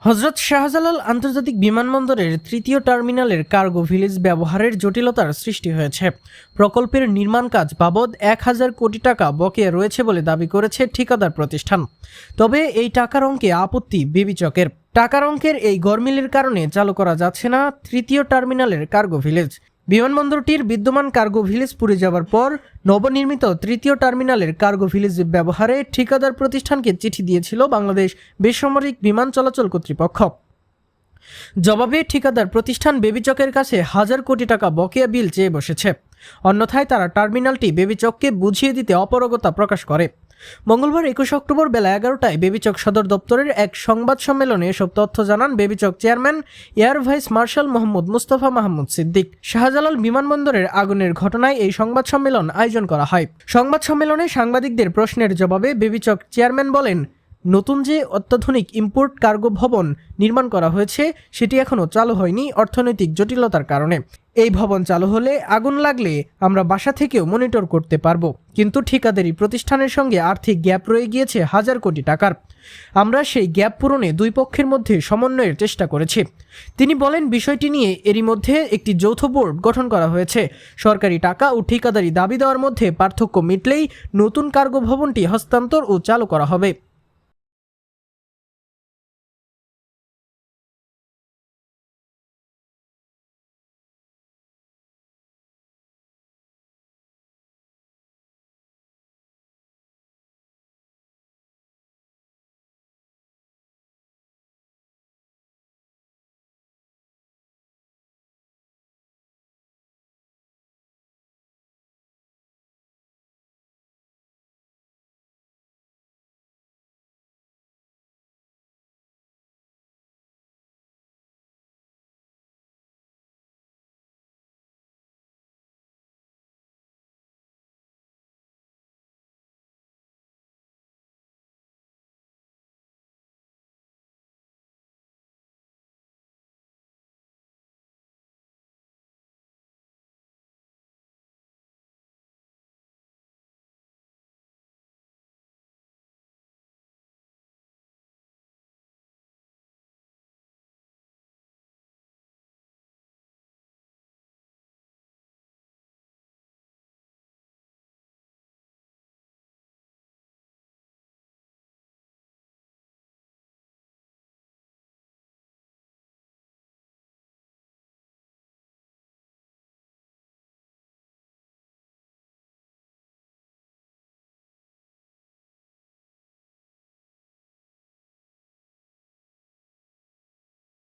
হজরত শাহজালাল আন্তর্জাতিক বিমানবন্দরের তৃতীয় টার্মিনালের কার্গো ভিলেজ ব্যবহারের জটিলতার সৃষ্টি হয়েছে। প্রকল্পের নির্মাণ কাজ বাবদ ১,০০০ কোটি টাকা বকেয়া রয়েছে বলে দাবি করেছে ঠিকাদার প্রতিষ্ঠান। তবে এই টাকার অঙ্কে আপত্তি বিবেচকের। টাকার অঙ্কের এই গরমিলের কারণে চালু করা যাচ্ছে না তৃতীয় টার্মিনালের কার্গো ভিলেজ। বিমানবন্দরটির বিদ্যমান কার্গো ভিলেজ পুড়ে যাওয়ার পর নবনির্মিত তৃতীয় টার্মিনালের কার্গো ভিলেজ ব্যবহারে ঠিকাদার প্রতিষ্ঠানকে চিঠি দিয়েছিল বাংলাদেশ বেসামরিক বিমান চলাচল কর্তৃপক্ষ। জবাবে ঠিকাদার প্রতিষ্ঠান বেবিচকের কাছে ১,০০০ কোটি টাকা বকেয়া বিল চেয়ে বসেছে। অন্যথায় তারা টার্মিনালটি বেবিচককে বুঝিয়ে দিতে অপারগতা প্রকাশ করে। মঙ্গলবার ২১ অক্টোবর বেলা ১১টায় বেবিচক সদর দপ্তরের এক সংবাদ সম্মেলনে এসব তথ্য জানান বেবিচক chairman air vice marshal Mohammad Mustafa Mahmud Siddique. Shahjalal বিমানবন্দরের আগুনের ঘটনায় এই সংবাদ সম্মেলন আয়োজন করা হয়। সংবাদ সম্মেলনে সাংবাদিকদের প্রশ্নের জবাবে বেবিচক চেয়ারম্যান বলেন, নতুন যে অত্যাধুনিক ইম্পোর্ট কার্গো ভবন নির্মাণ করা হয়েছে সেটি এখনও চালু হয়নি অর্থনৈতিক জটিলতার কারণে। এই ভবন চালু হলে আগুন লাগলে আমরা বাসা থেকেও মনিটর করতে পারবো, কিন্তু ঠিকাদারি প্রতিষ্ঠানের সঙ্গে আর্থিক গ্যাপ রয়ে গিয়েছে ১,০০০ কোটি টাকার। আমরা সেই গ্যাপ পূরণে দুই পক্ষের মধ্যে সমন্বয়ের চেষ্টা করেছি। তিনি বলেন, বিষয়টি নিয়ে এরই মধ্যে একটি যৌথ বোর্ড গঠন করা হয়েছে। সরকারি টাকা ও ঠিকাদারি দাবি দেওয়ার মধ্যে পার্থক্য মিটলেই নতুন কার্গো ভবনটি হস্তান্তর ও চালু করা হবে।